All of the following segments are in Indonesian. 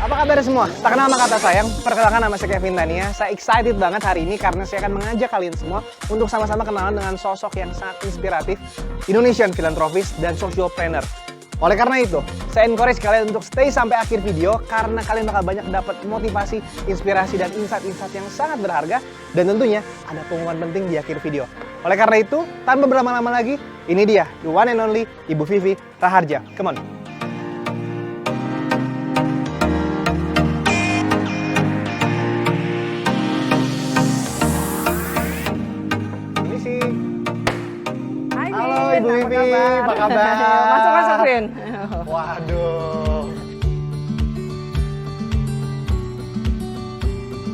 Apa kabar semua? Tak kenal maka kata sayang, perkenalkan nama saya Kevin Tania. Saya excited banget hari ini karena saya akan mengajak kalian semua untuk sama-sama kenalan dengan sosok yang sangat inspiratif, Indonesian philanthropist dan socialpreneur. Oleh karena itu, saya encourage kalian untuk stay sampai akhir video karena kalian bakal banyak dapat motivasi, inspirasi, dan insight-insight yang sangat berharga. Dan tentunya ada pengumuman penting di akhir video. Oleh karena itu, tanpa berlama-lama lagi, ini dia, the one and only Ibu Vivi Raharja. Come on! Halo Ibu Vivi, apa kabar? Masuk, Vin. Waduh.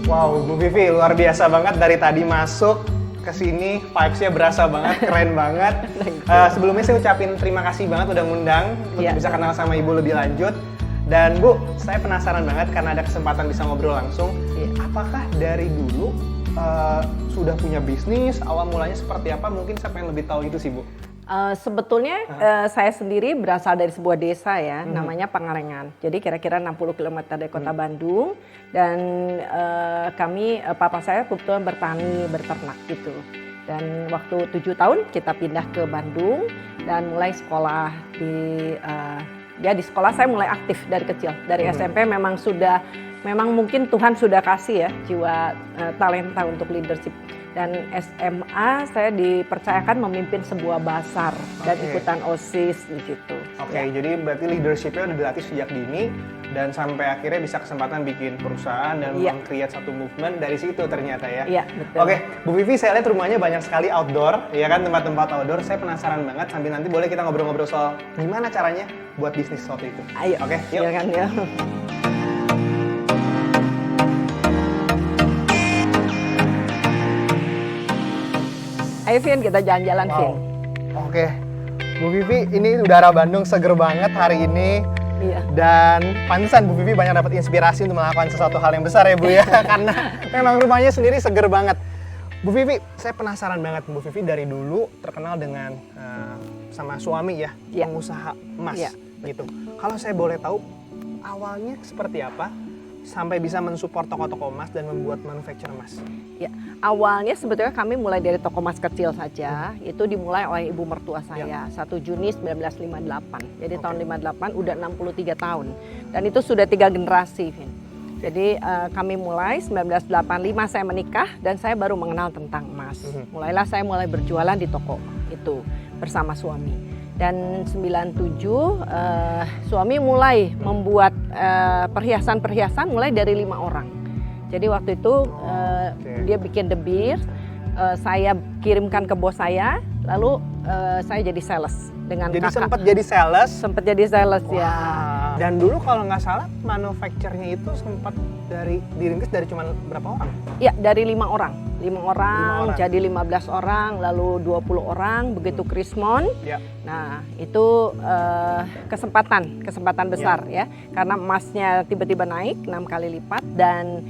Wow, Bu Vivi luar biasa banget dari tadi masuk ke sini, vibes-nya berasa banget, keren banget. Sebelumnya saya ucapin terima kasih banget udah ngundang untuk bisa kenal sama Ibu lebih lanjut. Dan Bu, saya penasaran banget karena ada kesempatan bisa ngobrol langsung. Apakah dari dulu sudah punya bisnis, awal mulanya seperti apa? Mungkin saya pengen lebih tahu itu sih Bu. Sebetulnya saya sendiri berasal dari sebuah desa ya, namanya Pangalengan. Jadi kira-kira 60 km dari kota Bandung. Dan kami, papa saya kebetulan bertani, berternak gitu. Dan waktu 7 tahun kita pindah ke Bandung dan mulai sekolah di sekolah saya mulai aktif dari kecil. Dari SMP memang mungkin Tuhan sudah kasih ya jiwa talenta untuk leadership. Dan SMA saya dipercayakan memimpin sebuah basar dan ikutan OSIS di situ. Jadi berarti leadership-nya udah dilatih sejak dini dan sampai akhirnya bisa kesempatan bikin perusahaan dan meng-create satu movement dari situ ternyata ya. Iya, betul. Bu Vivi, saya lihat rumahnya banyak sekali outdoor, ya kan, tempat-tempat outdoor. Saya penasaran banget, sambil nanti boleh kita ngobrol-ngobrol soal gimana caranya buat bisnis waktu itu. Ayo, yuk. Silakan ya. Ayo Vin, kita jalan-jalan Vin. Oke, Bu Vivi, ini udara Bandung seger banget hari ini. Iya. Dan pantesan Bu Vivi banyak dapat inspirasi untuk melakukan sesuatu hal yang besar ya Bu ya. Karena memang rumahnya sendiri seger banget. Bu Vivi, saya penasaran banget. Bu Vivi dari dulu terkenal dengan sama suami ya, pengusaha emas gitu. Kalau saya boleh tahu, awalnya seperti apa sampai bisa mensupport toko-toko emas dan membuat manufacture emas? Ya, awalnya sebetulnya kami mulai dari toko emas kecil saja. Itu dimulai oleh ibu mertua saya 1 Juni 1958. Jadi tahun 58 udah 63 tahun. Dan itu sudah 3 generasi, Vin. Jadi kami mulai 1985 saya menikah dan saya baru mengenal tentang emas. Mulailah saya mulai berjualan di toko itu bersama suami. Dan 97 suami mulai membuat perhiasan-perhiasan mulai dari 5 orang. Jadi waktu itu dia bikin the beer, saya kirimkan ke bos saya, lalu saya jadi sales dengan jadi kakak. Sempat jadi sales Ya. Dan dulu kalau nggak salah manufacture-nya itu sempat dirintis dari cuma berapa orang? Ya, dari 5 orang. 5 orang, jadi 15 orang, lalu 20 orang, begitu Krismon. Nah, itu kesempatan besar ya. Karena emasnya tiba-tiba naik 6 kali lipat dan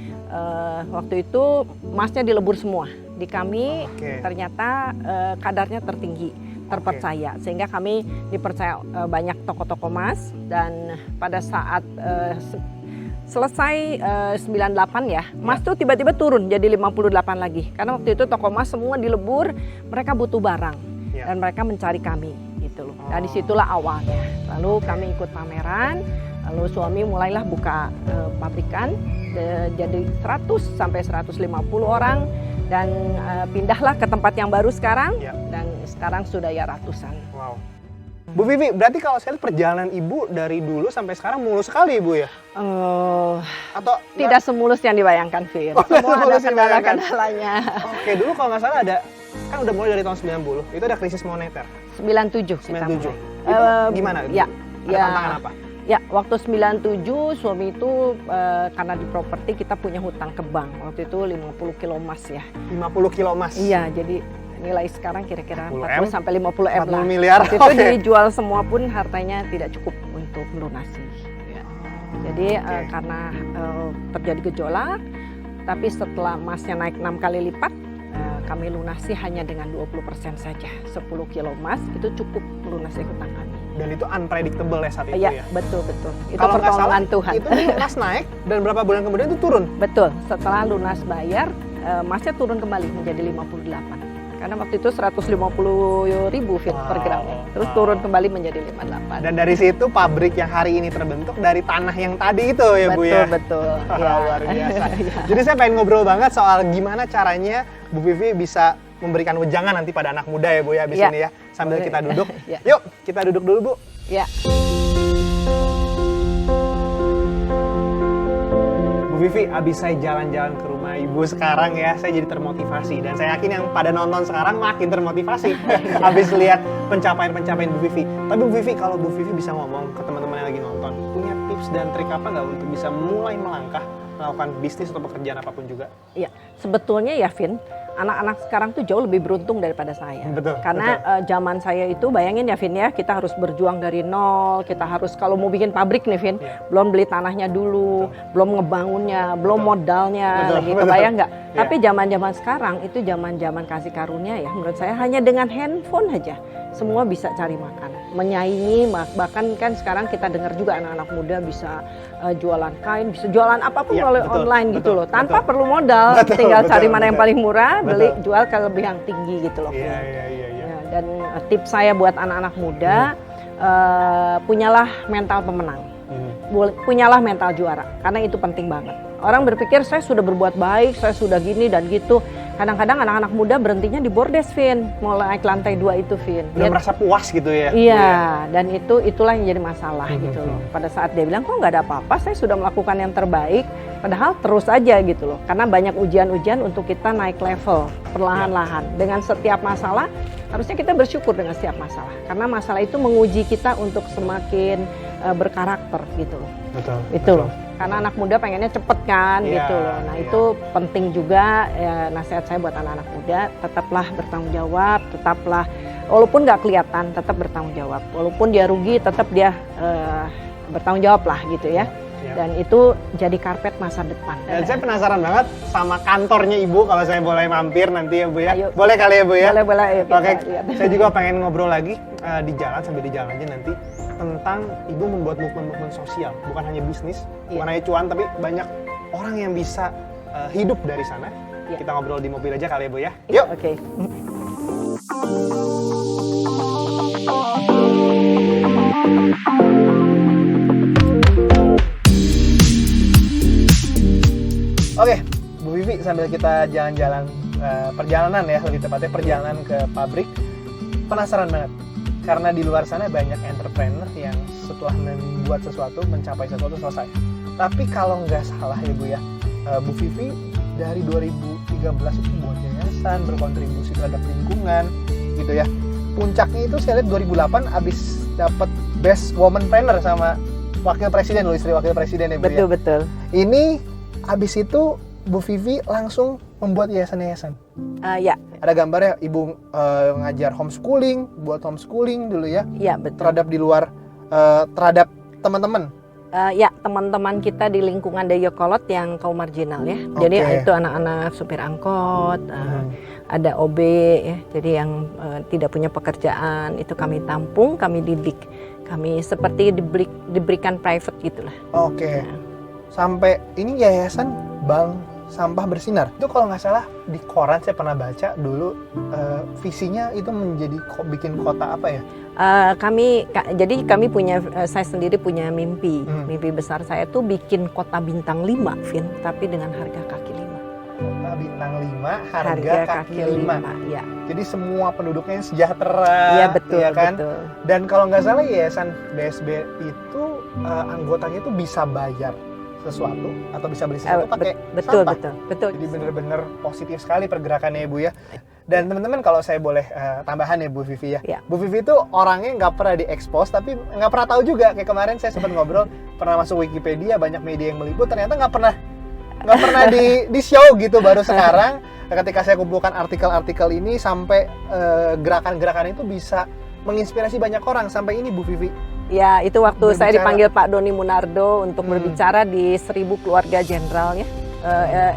waktu itu emasnya dilebur semua. Di kami ternyata kadarnya tertinggi, terpercaya. Sehingga kami dipercaya banyak toko-toko emas dan pada saat selesai 98 ya, emas tuh tiba-tiba turun jadi 58 lagi. Karena waktu itu toko emas semua dilebur, mereka butuh barang dan mereka mencari kami gitu loh. Dan disitulah awalnya. Lalu kami ikut pameran, lalu suami mulailah buka pabrikan jadi 100 sampai 150 orang dan pindahlah ke tempat yang baru sekarang dan sekarang sudah ya ratusan. Wow. Bu Vivi, berarti kalau saya lihat perjalanan Ibu dari dulu sampai sekarang mulus sekali Ibu ya? Atau tidak semulus yang dibayangkan, Fir. Semua ada kendala-kendalanya. Oke, dulu kalau nggak salah ada, kan udah mulai dari tahun 90, itu ada krisis moneter. 97. Itu gimana? Ya, ada tantangan apa? Ya, waktu 97 suami itu karena di properti kita punya hutang ke bank. Waktu itu 50 kilo emas ya. 50 kilo emas? Iya, jadi nilai sekarang kira-kira 40 sampai 50 M lah. 40 miliar. Itu dijual semua pun hartanya tidak cukup untuk melunasi. Ya. Jadi karena terjadi gejolak, tapi setelah emasnya naik 6 kali lipat, kami lunasi hanya dengan 20% saja. 10 kilo emas itu cukup melunasi hutang kami. Dan itu unpredictable ya saat itu Iya, ya? betul. Itu Kalau nggak salah, pertolongan Tuhan. itu emas naik dan berapa bulan kemudian itu turun? Betul, setelah lunas bayar, emasnya turun kembali menjadi 58. Karena waktu itu 150.000 Fit per gramnya. Terus turun kembali menjadi 58. Dan dari situ pabrik yang hari ini terbentuk dari tanah yang tadi itu ya Bu ya? Betul. Luar biasa. Iya. Jadi saya pengen ngobrol banget soal gimana caranya Bu Vivi bisa memberikan wejangan nanti pada anak muda ya Bu ya, abis Iya. ini ya. Sambil kita duduk. Iya. Yuk, kita duduk dulu Bu. Ya. Bu Vivi, abis saya jalan-jalan ke rumah Ibu sekarang ya, saya jadi termotivasi. Dan saya yakin yang pada nonton sekarang makin termotivasi abis lihat pencapaian-pencapaian Bu Vivi. Tapi Bu Vivi, kalau Bu Vivi bisa ngomong ke teman-teman yang lagi nonton, punya tips dan trik apa nggak untuk bisa mulai melangkah, melakukan bisnis atau pekerjaan apapun juga? Iya, sebetulnya ya Vin, anak-anak sekarang tuh jauh lebih beruntung daripada saya. Betul. Karena zaman saya itu, bayangin ya Vin ya, kita harus berjuang dari nol, kita harus kalau mau bikin pabrik nih Vin, belum beli tanahnya dulu, belum ngebangunnya, belum modalnya, gitu, bayang nggak? Iya. Tapi zaman-zaman sekarang itu zaman-zaman kasih karunia ya, menurut saya hanya dengan handphone aja semua bisa cari makan, menyaingi, bahkan kan sekarang kita dengar juga anak-anak muda bisa jualan kain, bisa jualan apapun Iya, melalui betul, online gitu betul, loh, tanpa betul. perlu modal, Betul, tinggal betul, cari mana yang betul. paling murah, beli, Betul. jual ke lebih yang tinggi gitu loh. Iya. Ya, dan tips saya buat anak-anak muda, punyalah mental pemenang, punyalah mental juara, karena itu penting banget. Orang berpikir saya sudah berbuat baik, saya sudah gini dan gitu. Kadang-kadang anak-anak muda berhentinya di bordes, Vin, mau naik lantai 2 itu, Vin. Belum merasa puas gitu ya? Iya, dan itulah yang jadi masalah gitu loh. Pada saat dia bilang, kok nggak ada apa-apa, saya sudah melakukan yang terbaik, padahal terus aja gitu loh. Karena banyak ujian-ujian untuk kita naik level perlahan-lahan. Dengan setiap masalah, harusnya kita bersyukur dengan setiap masalah. Karena masalah itu menguji kita untuk semakin berkarakter gitu loh. Betul. Itu loh. Karena anak muda pengennya cepet kan gitu loh. Nah itu penting juga ya, nasihat saya buat anak-anak muda, tetaplah bertanggung jawab, tetaplah walaupun nggak kelihatan tetap bertanggung jawab. Walaupun dia rugi tetap dia bertanggung jawab lah gitu ya. Dan itu jadi karpet masa depan. Dan saya penasaran banget sama kantornya Ibu, kalau saya boleh mampir nanti ya Bu ya. Ayo. Boleh kali ya Bu ya? Boleh, ayo kita Oke, lihat. saya juga pengen ngobrol lagi di jalan, sambil di jalan aja nanti, tentang Ibu membuat movement-movement sosial. Bukan hanya bisnis, bukan hanya cuan, tapi banyak orang yang bisa hidup dari sana. Kita ngobrol di mobil aja kali ya Bu ya. Yuk! Oke. Oke, Bu Vivi, sambil kita jalan-jalan perjalanan ya, lebih tepatnya perjalanan ke pabrik, penasaran banget. Karena di luar sana banyak entrepreneur yang setelah membuat sesuatu, mencapai sesuatu, selesai. Tapi kalau nggak salah ya Bu ya, Bu Vivi dari 2013 itu buat yayasan, berkontribusi terhadap lingkungan, gitu ya. Puncaknya itu saya lihat 2008 abis dapat Best Womanpreneur sama Wakil Presiden, loh, istri Wakil Presiden ya Bu ya. Betul. Ini habis itu Bu Vivi langsung membuat yayasan-yayasan. Ya. Ada gambarnya Ibu ngajar homeschooling, buat homeschooling dulu ya. Iya betul. Terhadap di luar, terhadap teman-teman. Ya, teman-teman kita di lingkungan Dayakolot yang kaum marginal ya. Jadi itu anak-anak supir angkot, ada OB ya. Jadi yang tidak punya pekerjaan itu kami tampung, kami didik, kami seperti diberikan private gitulah. Oke. Sampai ini yayasan Bank Sampah Bersinar. Itu kalau nggak salah di koran saya pernah baca dulu, visinya itu menjadi bikin kota apa ya? Jadi kami punya, saya sendiri punya mimpi. Mimpi besar saya tuh bikin kota bintang 5, Vin, tapi dengan harga kaki 5. Kota bintang 5, harga kaki 5. Ya. Jadi semua penduduknya sejahtera. Iya betul, ya kan? betul. Dan kalau nggak salah yayasan BSB itu anggotanya itu bisa bayar sesuatu atau bisa beli sesuatu pakai betul, sampah. Betul. Jadi benar-benar positif sekali pergerakannya ya Bu ya. Dan teman-teman kalau saya boleh tambahan ya Bu Vivi ya. Bu Vivi itu orangnya nggak pernah diekspos, tapi nggak pernah tahu juga. Kayak kemarin saya sempat ngobrol, pernah masuk Wikipedia, banyak media yang meliput, ternyata nggak pernah di show gitu. Baru sekarang ketika saya kumpulkan artikel-artikel ini sampai gerakan-gerakan itu bisa menginspirasi banyak orang sampai ini Bu Vivi. Ya, itu waktu saya dipanggil Pak Doni Munardo untuk berbicara di 1000 keluarga jenderal ya.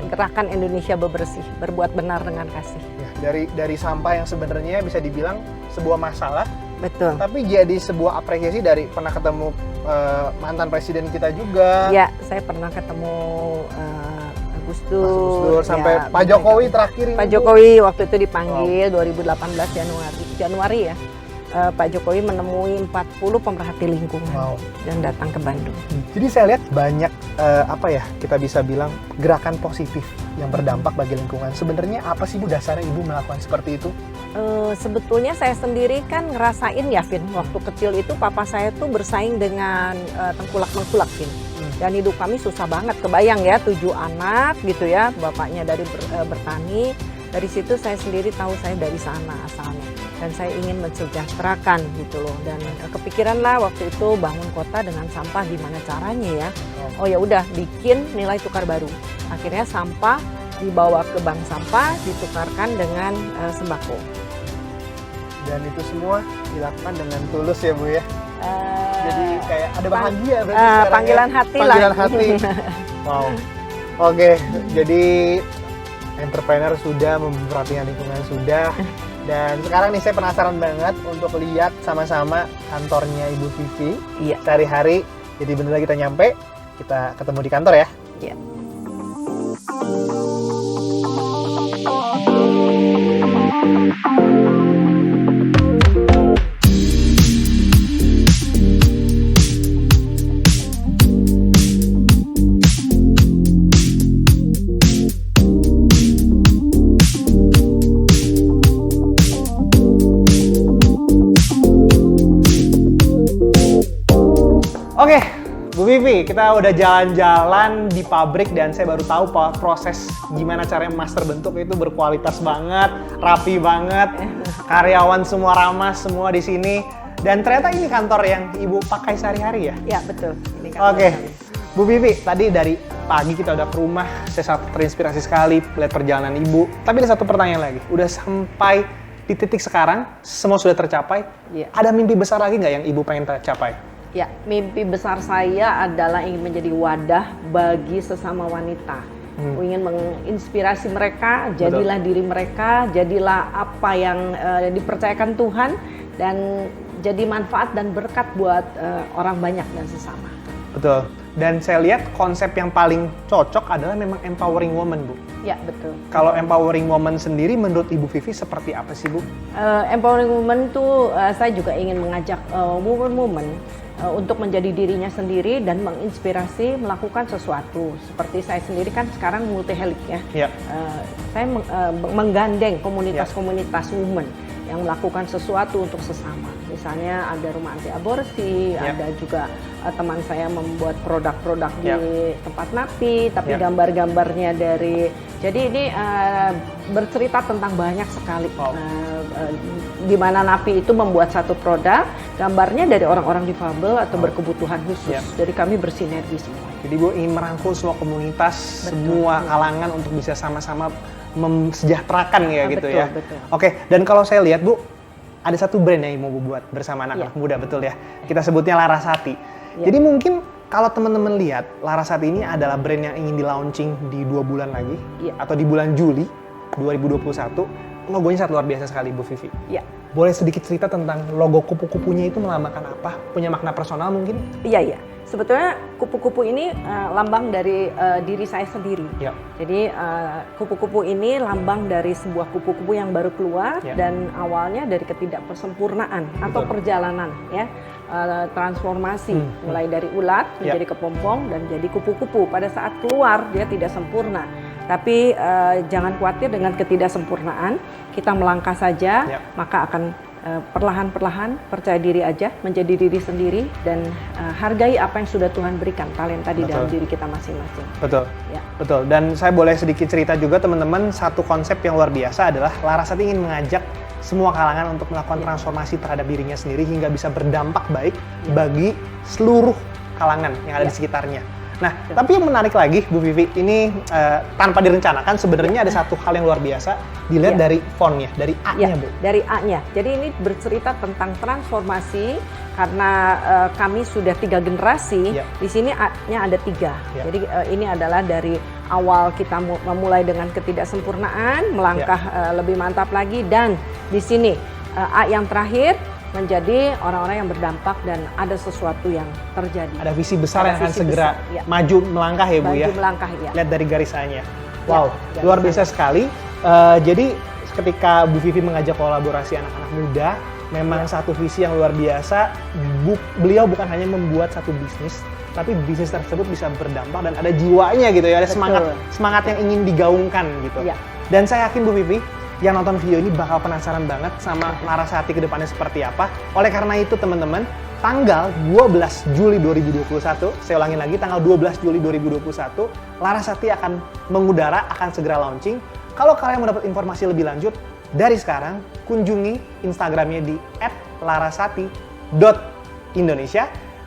Gerakan Indonesia Bebersih, berbuat benar dengan kasih. Ya, dari sampah yang sebenarnya bisa dibilang sebuah masalah betul. Tapi jadi sebuah apresiasi dari pernah ketemu mantan presiden kita juga. Ya, saya pernah ketemu Gus Dur, sampai ya, Pak Jokowi terakhir ini. Pak Jokowi waktu itu dipanggil 2018 Januari ya. Pak Jokowi menemui 40 pemerhati lingkungan dan datang ke Bandung. Jadi saya lihat banyak kita bisa bilang gerakan positif yang berdampak bagi lingkungan. Sebenarnya apa sih Bu dasarnya Ibu melakukan seperti itu? Sebetulnya saya sendiri kan ngerasain ya Vin, waktu kecil itu papa saya tuh bersaing dengan tengkulak-tengkulak Vin. Dan hidup kami susah banget, kebayang ya 7 anak gitu ya, bapaknya dari bertani. Dari situ saya sendiri tahu saya dari sana asalnya. Dan saya ingin mensejahterakan gitu loh. Dan kepikiran lah waktu itu bangun kota dengan sampah gimana caranya ya. Oh ya udah bikin nilai tukar baru. Akhirnya sampah dibawa ke bank sampah ditukarkan dengan sembako. Dan itu semua dilakukan dengan tulus ya Bu ya. Jadi kayak ada bahagia berarti panggilan ya. hati Panggilan lah. hati. Wow. Oke, jadi entrepreneur sudah, memperhatikan lingkungan sudah. Dan sekarang nih saya penasaran banget untuk lihat sama-sama kantornya Ibu Vivi. Iya. Sehari-hari. Jadi bener lagi kita nyampe, kita ketemu di kantor ya. Iya. Oke, Bu Vivi, kita udah jalan-jalan di pabrik dan saya baru tahu proses gimana caranya master bentuk itu berkualitas banget, rapi banget, karyawan semua ramah semua di sini. Dan ternyata ini kantor yang Ibu pakai sehari-hari ya? Ya betul. Oke, Bu Vivi, tadi dari pagi kita udah ke rumah, saya sangat terinspirasi sekali lihat perjalanan Ibu. Tapi ada satu pertanyaan lagi, udah sampai di titik sekarang, semua sudah tercapai. Ya. Ada mimpi besar lagi nggak yang Ibu pengen tercapai? Ya, mimpi besar saya adalah ingin menjadi wadah bagi sesama wanita. Ingin menginspirasi mereka, jadilah diri mereka, jadilah apa yang dipercayakan Tuhan, dan jadi manfaat dan berkat buat orang banyak dan sesama. Betul. Dan saya lihat konsep yang paling cocok adalah memang empowering woman, Bu. Ya, betul. Kalau empowering woman sendiri menurut Ibu Vivi seperti apa sih, Bu? Empowering woman itu saya juga ingin mengajak woman-woman untuk menjadi dirinya sendiri dan menginspirasi melakukan sesuatu. Seperti saya sendiri kan sekarang multi helik ya. Ya. Saya menggandeng komunitas-komunitas women yang melakukan sesuatu untuk sesama. Misalnya ada rumah anti aborsi, ada juga teman saya membuat produk-produk di tempat napi, tapi gambar-gambarnya dari. Jadi ini bercerita tentang banyak sekali. Di mana napi itu membuat satu produk, gambarnya dari orang-orang difabel atau berkebutuhan khusus. Jadi kami bersinergi semua. Jadi Bu ingin merangkul semua komunitas, semua kalangan untuk bisa sama-sama mensejahterakan ya gitu betul, ya. Betul. Oke, dan kalau saya lihat Bu, ada satu brand yang mau Bu buat bersama anak-anak muda, betul ya? Kita sebutnya Larasati. Jadi mungkin kalau teman-teman lihat, Larasati ini adalah brand yang ingin di-launching di 2 bulan lagi, atau di bulan Juli 2021. Logonya sangat luar biasa sekali, Bu Vivi. Iya. Boleh sedikit cerita tentang logo kupu-kupunya itu melambangkan apa? Punya makna personal mungkin? Iya. Sebetulnya kupu-kupu ini lambang dari diri saya sendiri. Ya. Jadi kupu-kupu ini lambang dari sebuah kupu-kupu yang baru keluar dan awalnya dari ketidakpersempurnaan atau perjalanan ya. Transformasi mulai dari ulat menjadi kepompong dan jadi kupu-kupu. Pada saat keluar dia tidak sempurna. Tapi jangan khawatir dengan ketidaksempurnaan, kita melangkah saja, maka akan perlahan-perlahan percaya diri aja, menjadi diri sendiri dan hargai apa yang sudah Tuhan berikan, talenta di dalam diri kita masing-masing. Betul, betul. Dan saya boleh sedikit cerita juga teman-teman, satu konsep yang luar biasa adalah Larasati ingin mengajak semua kalangan untuk melakukan transformasi terhadap dirinya sendiri hingga bisa berdampak baik bagi seluruh kalangan yang ada di sekitarnya. Nah, tapi yang menarik lagi, Bu Vivi, ini tanpa direncanakan sebenarnya ada satu hal yang luar biasa dilihat dari fontnya, dari A-nya, Bu. Dari A-nya. Jadi ini bercerita tentang transformasi karena kami sudah 3 generasi. Di sini A-nya ada 3. Jadi ini adalah dari awal kita memulai dengan ketidaksempurnaan, melangkah lebih mantap lagi, dan di sini A yang terakhir menjadi orang-orang yang berdampak dan ada sesuatu yang terjadi. Ada visi besar Ada yang akan visi segera besar, ya. maju melangkah ya Bu ya. Maju melangkah ya. Lihat dari garisannya. Wow, Ya, luar garisannya. biasa sekali. Jadi ketika Bu Vivi mengajak kolaborasi anak-anak muda, memang satu visi yang luar biasa. Beliau bukan hanya membuat satu bisnis, tapi bisnis tersebut bisa berdampak dan ada jiwanya gitu ya, ada Betul. semangat yang ingin digaungkan gitu. Ya. Dan saya yakin Bu Vivi yang nonton video ini bakal penasaran banget sama Larasati ke depannya seperti apa. Oleh karena itu teman-teman, tanggal 12 Juli 2021, saya ulangin lagi, tanggal 12 Juli 2021, Larasati akan mengudara, akan segera launching. Kalau kalian mau dapat informasi lebih lanjut, dari sekarang kunjungi Instagramnya di @larasati.indonesia,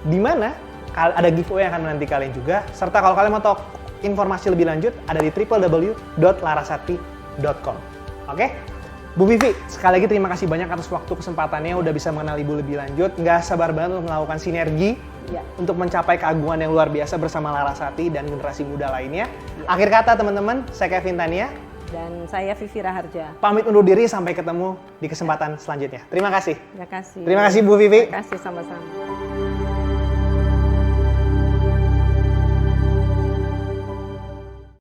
di mana ada giveaway yang akan menanti kalian juga. Serta kalau kalian mau tahu informasi lebih lanjut, ada di www.larasati.com. Oke? Bu Vivi, sekali lagi terima kasih banyak atas waktu kesempatannya, udah bisa mengenal Ibu lebih lanjut. Nggak sabar banget untuk melakukan sinergi Ya. untuk mencapai keagungan yang luar biasa bersama Larasati dan generasi muda lainnya. Akhir kata teman-teman, saya Kevin Tania. Dan saya Vivi Raharja. Pamit undur diri, sampai ketemu di kesempatan selanjutnya. Terima kasih. Terima kasih. Terima kasih Bu Vivi. Terima kasih sama-sama.